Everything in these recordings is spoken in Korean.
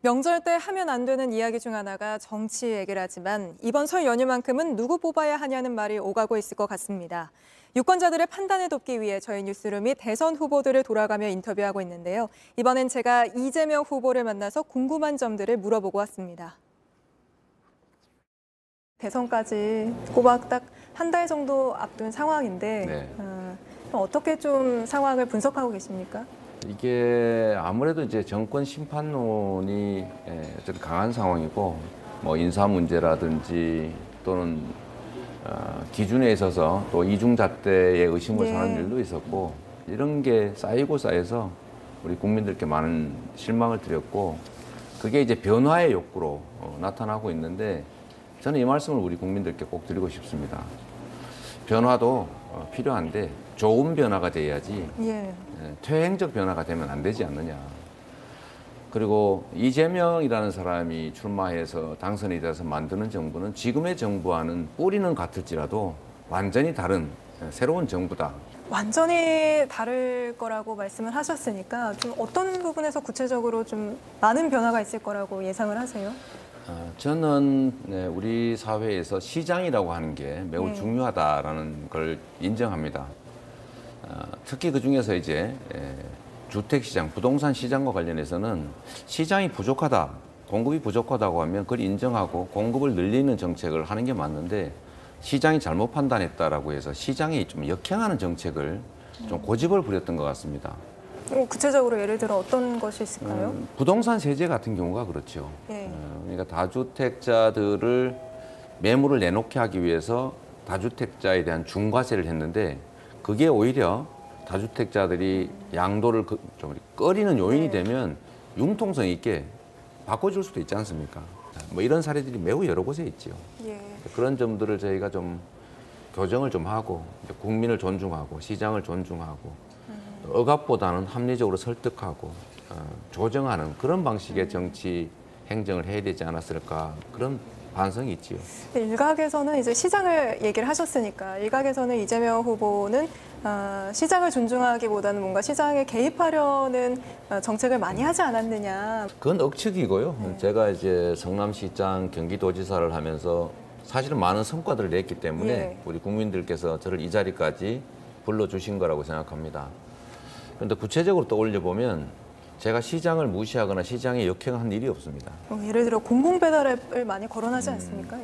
명절 때 하면 안 되는 이야기 중 하나가 정치 얘기를 하지만 이번 설 연휴만큼은 누구 뽑아야 하냐는 말이 오가고 있을 것 같습니다. 유권자들의 판단을 돕기 위해 저희 뉴스룸이 대선 후보들을 돌아가며 인터뷰하고 있는데요. 이번엔 제가 이재명 후보를 만나서 궁금한 점들을 물어보고 왔습니다. 대선까지 꼬박 딱 한 달 정도 앞둔 상황인데 어떻게 좀 상황을 분석하고 계십니까? 이게 아무래도 이제 정권 심판론이 좀 강한 상황이고, 뭐 인사 문제라든지 또는 기준에 있어서 또 이중잣대의 의심을 사는 일도 있었고, 이런 게 쌓이고 쌓여서 우리 국민들께 많은 실망을 드렸고, 그게 이제 변화의 욕구로 나타나고 있는데, 저는 이 말씀을 우리 국민들께 꼭 드리고 싶습니다. 변화도 필요한데 좋은 변화가 돼야지 퇴행적 변화가 되면 안 되지 않느냐. 그리고 이재명이라는 사람이 출마해서 당선이 돼서 만드는 정부는 지금의 정부와는 뿌리는 같을지라도 완전히 다른 새로운 정부다. 완전히 다를 거라고 말씀을 하셨으니까 좀 어떤 부분에서 구체적으로 좀 많은 변화가 있을 거라고 예상을 하세요? 저는 우리 사회에서 시장이라고 하는 게 매우 중요하다라는 걸 인정합니다. 특히 그 중에서 이제 주택시장, 부동산 시장과 관련해서는 시장이 부족하다, 공급이 부족하다고 하면 그걸 인정하고 공급을 늘리는 정책을 하는 게 맞는데, 시장이 잘못 판단했다라고 해서 시장이 좀 역행하는 정책을 좀 고집을 부렸던 것 같습니다. 구체적으로 예를 들어 어떤 것이 있을까요? 부동산 세제 같은 경우가 그렇죠. 그러니까 다주택자들을 매물을 내놓게 하기 위해서 다주택자에 대한 중과세를 했는데, 그게 오히려 다주택자들이 양도를 좀 꺼리는 요인이 되면 융통성 있게 바꿔줄 수도 있지 않습니까? 뭐 이런 사례들이 매우 여러 곳에 있죠. 그런 점들을 저희가 좀 교정을 좀 하고, 국민을 존중하고 시장을 존중하고 억압보다는 합리적으로 설득하고 조정하는 그런 방식의 정치 행정을 해야 되지 않았을까, 그런 반성이 있지요. 일각에서는 이제 시장을 얘기를 하셨으니까 일각에서는 이재명 후보는 시장을 존중하기보다는 뭔가 시장에 개입하려는 정책을 많이 하지 않았느냐. 그건 억측이고요. 제가 이제 성남시장, 경기도지사를 하면서 사실은 많은 성과들을 냈기 때문에 우리 국민들께서 저를 이 자리까지 불러주신 거라고 생각합니다. 그런데 구체적으로 떠올려 보면 제가 시장을 무시하거나 시장에 역행한 일이 없습니다. 예를 들어 공공배달앱을 많이 거론하지 않습니까?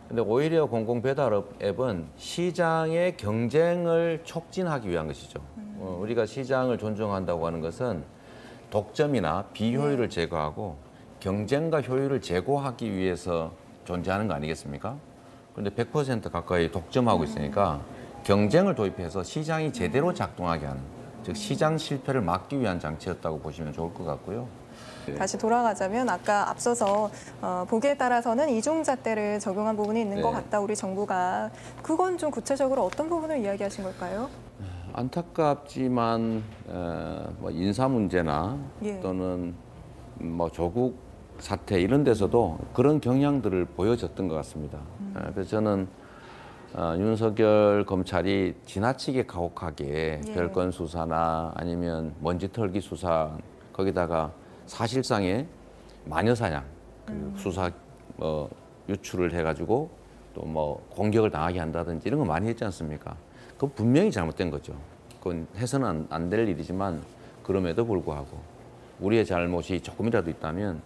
근데 오히려 공공배달업 앱은 시장의 경쟁을 촉진하기 위한 것이죠. 우리가 시장을 존중한다고 하는 것은 독점이나 비효율을 제거하고 경쟁과 효율을 제고하기 위해서 존재하는 거 아니겠습니까? 그런데 100% 가까이 독점하고 있으니까 경쟁을 도입해서 시장이 제대로 작동하게 하는, 즉 시장 실패를 막기 위한 장치였다고 보시면 좋을 것 같고요. 다시 돌아가자면 아까 앞서서 보기에 따라서는 이중잣대를 적용한 부분이 있는 것 같다, 우리 정부가. 그건 좀 구체적으로 어떤 부분을 이야기하신 걸까요? 안타깝지만 뭐 인사 문제나 또는 뭐 조국 사태 이런 데서도 그런 경향들을 보여줬던 것 같습니다. 그래서 저는 윤석열 검찰이 지나치게 가혹하게 별건 수사나 아니면 먼지 털기 수사, 거기다가 사실상의 마녀사냥 수사 유출을 해가지고 또 뭐 공격을 당하게 한다든지 이런 거 많이 했지 않습니까? 그건 분명히 잘못된 거죠. 그건 해서는 안 될 일이지만 그럼에도 불구하고 우리의 잘못이 조금이라도 있다면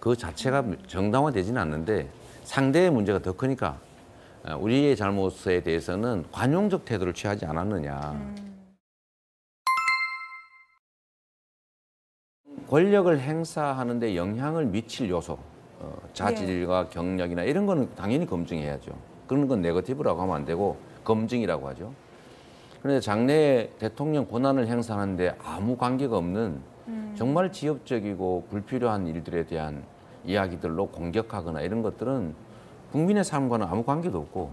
그 자체가 정당화되지는 않는데 상대의 문제가 더 크니까 우리의 잘못에 대해서는 관용적 태도를 취하지 않았느냐. 권력을 행사하는 데 영향을 미칠 요소, 자질과 경력이나 이런 거는 당연히 검증해야죠. 그런 건 네거티브라고 하면 안 되고 검증이라고 하죠. 그런데 장래에 대통령 권한을 행사하는데 아무 관계가 없는 정말 지엽적이고 불필요한 일들에 대한 이야기들로 공격하거나 이런 것들은 국민의 삶과는 아무 관계도 없고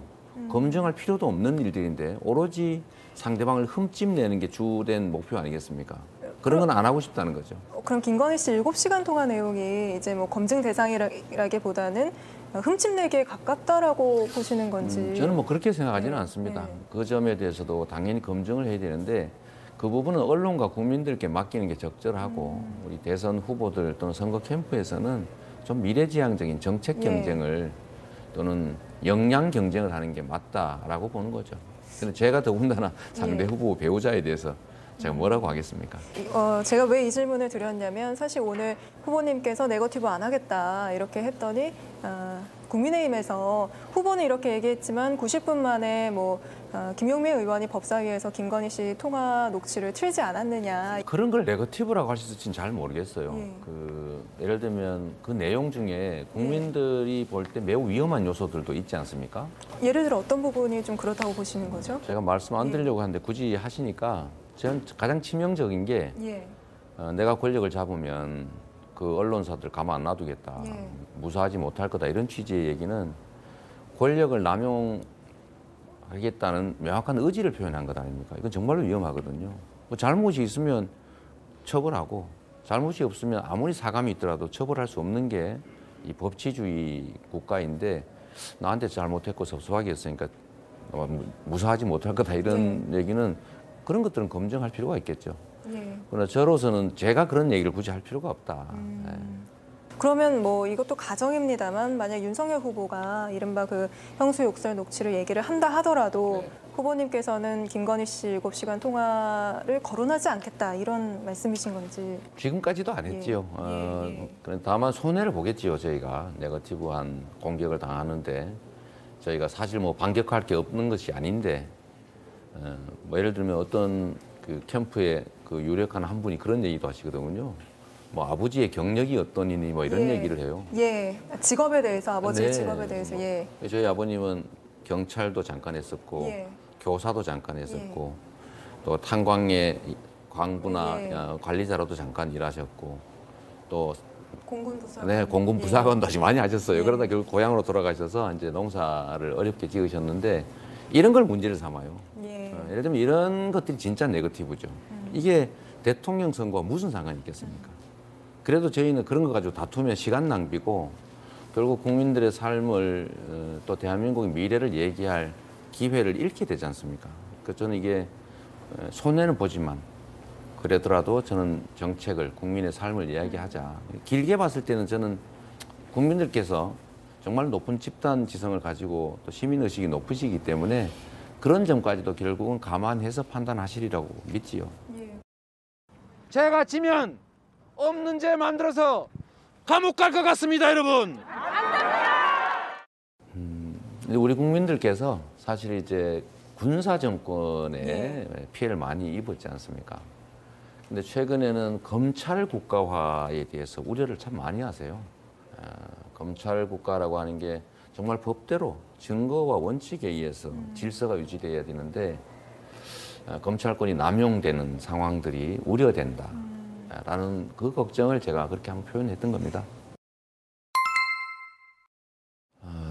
검증할 필요도 없는 일들인데 오로지 상대방을 흠집내는 게 주된 목표 아니겠습니까? 그런 건 안 하고 싶다는 거죠. 그럼 김건희 씨 7시간 통화 내용이 이제 뭐 검증 대상이라기보다는 흠집내기에 가깝다라고 보시는 건지. 저는 뭐 그렇게 생각하지는 않습니다. 그 점에 대해서도 당연히 검증을 해야 되는데 그 부분은 언론과 국민들께 맡기는 게 적절하고 우리 대선 후보들 또는 선거 캠프에서는 좀 미래지향적인 정책 경쟁을 또는 역량 경쟁을 하는 게 맞다라고 보는 거죠. 근데 제가 더군다나 상대 후보 배우자에 대해서 제가 뭐라고 하겠습니까? 제가 왜 이 질문을 드렸냐면 사실 오늘 후보님께서 네거티브 안 하겠다 이렇게 했더니 국민의힘에서 후보는 이렇게 얘기했지만 90분 만에 김용민 의원이 법사위에서 김건희 씨 통화 녹취를 틀지 않았느냐. 그런 걸 네거티브라고 할 수 있을지는 잘 모르겠어요. 예를 들면 그 내용 중에 국민들이 볼 때 매우 위험한 요소들도 있지 않습니까? 예를 들어 어떤 부분이 좀 그렇다고 보시는 거죠? 제가 말씀 안 드리려고 하는데 굳이 하시니까 저는 가장 치명적인 게 내가 권력을 잡으면 그 언론사들 가만 안 놔두겠다. 무사하지 못할 거다. 이런 취지의 얘기는 권력을 남용하겠다는 명확한 의지를 표현한 것 아닙니까? 이건 정말로 위험하거든요. 뭐 잘못이 있으면 처벌하고 잘못이 없으면 아무리 사감이 있더라도 처벌할 수 없는 게 이 법치주의 국가인데 나한테 잘못했고 섭섭하게 했으니까 무사하지 못할 거다. 이런 얘기는 그런 것들은 검증할 필요가 있겠죠. 그러나 저로서는 제가 그런 얘기를 굳이 할 필요가 없다. 그러면 이것도 가정입니다만 만약 윤석열 후보가 이른바 그 형수 욕설 녹취를 얘기를 한다 하더라도 후보님께서는 김건희 씨 7시간 통화를 거론하지 않겠다 이런 말씀이신 건지. 지금까지도 안 했지요. 다만 손해를 보겠지요. 저희가 네거티브한 공격을 당하는데 저희가 사실 반격할 게 없는 것이 아닌데 예를 들면 어떤 그 캠프에 그 유력한 한 분이 그런 얘기도 하시거든요. 아버지의 경력이 어떠니 이런 얘기를 해요. 직업에 대해서 아버지의 직업에 대해서. 저희 아버님은 경찰도 잠깐 했었고 교사도 잠깐 했었고 또 탄광의 광부나 관리자로도 잠깐 일하셨고 또 공군부사관. 공군부사관도 아주 많이 하셨어요. 그러다 결국 고향으로 돌아가셔서 이제 농사를 어렵게 지으셨는데 이런 걸 문제를 삼아요. 예를 들면 이런 것들이 진짜 네거티브죠. 이게 대통령 선거와 무슨 상관이 있겠습니까? 그래도 저희는 그런 거 가지고 다투면 시간 낭비고 결국 국민들의 삶을 또 대한민국의 미래를 얘기할 기회를 잃게 되지 않습니까? 그래서 저는 이게 손해는 보지만 그러더라도 저는 정책을 국민의 삶을 이야기하자. 길게 봤을 때는 저는 국민들께서 정말 높은 집단 지성을 가지고 또 시민의식이 높으시기 때문에 그런 점까지도 결국은 감안해서 판단하시리라고 믿지요. 제가 지면 없는 죄 만들어서 감옥 갈 것 같습니다, 여러분. 우리 국민들께서 사실 이제 군사 정권에 피해를 많이 입었지 않습니까? 근데 최근에는 검찰 국가화에 대해서 우려를 참 많이 하세요. 검찰 국가라고 하는 게 정말 법대로 증거와 원칙에 의해서 질서가 유지돼야 되는데 검찰권이 남용되는 상황들이 우려된다라는 그 걱정을 제가 그렇게 한번 표현했던 겁니다.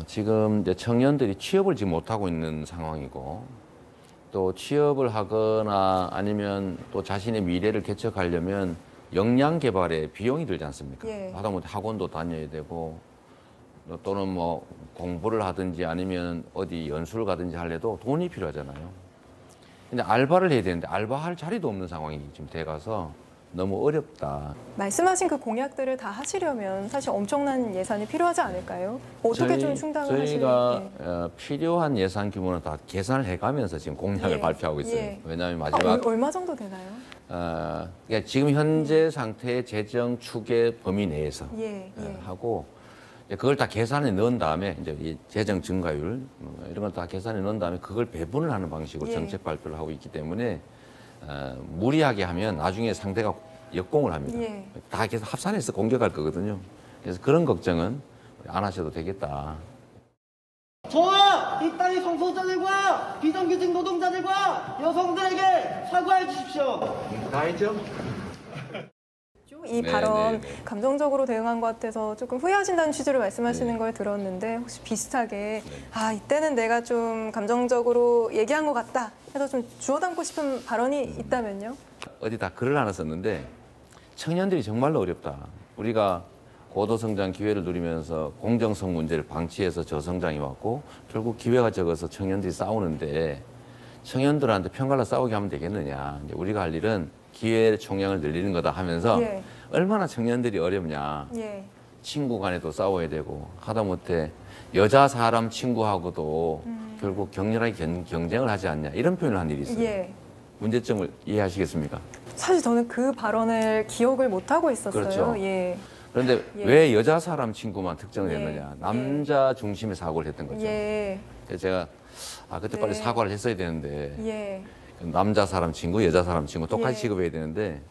지금 이제 청년들이 취업을 지금 못하고 있는 상황이고 또 취업을 하거나 아니면 또 자신의 미래를 개척하려면 역량 개발에 비용이 들지 않습니까? 하다못해 학원도 다녀야 되고 또는 공부를 하든지 아니면 어디 연수를 가든지 하려도 돈이 필요하잖아요. 근데 알바를 해야 되는데 알바할 자리도 없는 상황이 지금 돼가서 너무 어렵다. 말씀하신 그 공약들을 다 하시려면 사실 엄청난 예산이 필요하지 않을까요? 어떻게 좀 충당을 하시는? 저희가 필요한 예산 규모는 다 계산을 해가면서 지금 공약을 발표하고 있어요. 왜냐하면 마지막 얼마 정도 되나요? 그러니까 지금 현재 상태의 재정 추계 범위 내에서 하고 그걸 다 계산에 넣은 다음에 이제 이 재정 증가율 이런 걸 다 계산에 넣은 다음에 그걸 배분을 하는 방식으로 정책 발표를 하고 있기 때문에 무리하게 하면 나중에 상대가 역공을 합니다. 다 계속 합산해서 공격할 거거든요. 그래서 그런 걱정은 안 하셔도 되겠다. 저와 이 땅의 성소자들과 비정규직 노동자들과 여성들에게 사과해 주십시오. 알죠? 이 발언 감정적으로 대응한 것 같아서 조금 후회하신다는 취지로 말씀하시는 걸 들었는데 혹시 비슷하게 이때는 내가 좀 감정적으로 얘기한 것 같다 해서 좀 주워 담고 싶은 발언이 있다면요? 어디 다 글을 하나 썼는데 청년들이 정말로 어렵다. 우리가 고도성장 기회를 누리면서 공정성 문제를 방치해서 저성장이 왔고 결국 기회가 적어서 청년들이 싸우는데 청년들한테 편갈라 싸우게 하면 되겠느냐. 이제 우리가 할 일은 기회 총량을 늘리는 거다 하면서 예. 얼마나 청년들이 어렵냐. 예. 친구 간에도 싸워야 되고 하다못해 여자 사람 친구하고도 결국 격렬하게 경쟁을 하지 않냐. 이런 표현을 한 일이 있어요. 예. 문제점을 이해하시겠습니까? 사실 저는 그 발언을 기억을 못 하고 있었어요. 그렇죠. 예. 그런데 예. 왜 여자 사람 친구만 특정을 했느냐. 예. 남자 중심의 사고를 했던 거죠. 예. 그래서 제가 그때 빨리 네. 사과를 했어야 되는데 예. 남자 사람 친구, 여자 사람 친구 똑같이 예. 취급해야 되는데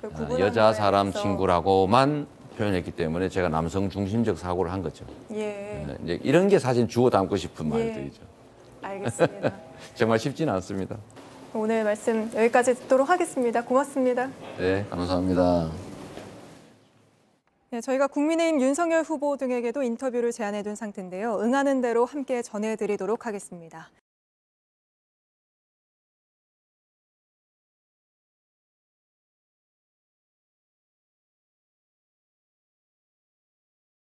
그 구분하는 여자 거에 사람 대해서. 친구라고만 표현했기 때문에 제가 남성 중심적 사고를 한 거죠. 예. 이제 이런 게 사실 주워 담고 싶은 예. 말들이죠. 알겠습니다. 정말 쉽지는 않습니다. 오늘 말씀 여기까지 듣도록 하겠습니다. 고맙습니다. 네, 감사합니다. 네, 저희가 국민의힘 윤석열 후보 등에게도 인터뷰를 제안해둔 상태인데요. 응하는 대로 함께 전해드리도록 하겠습니다.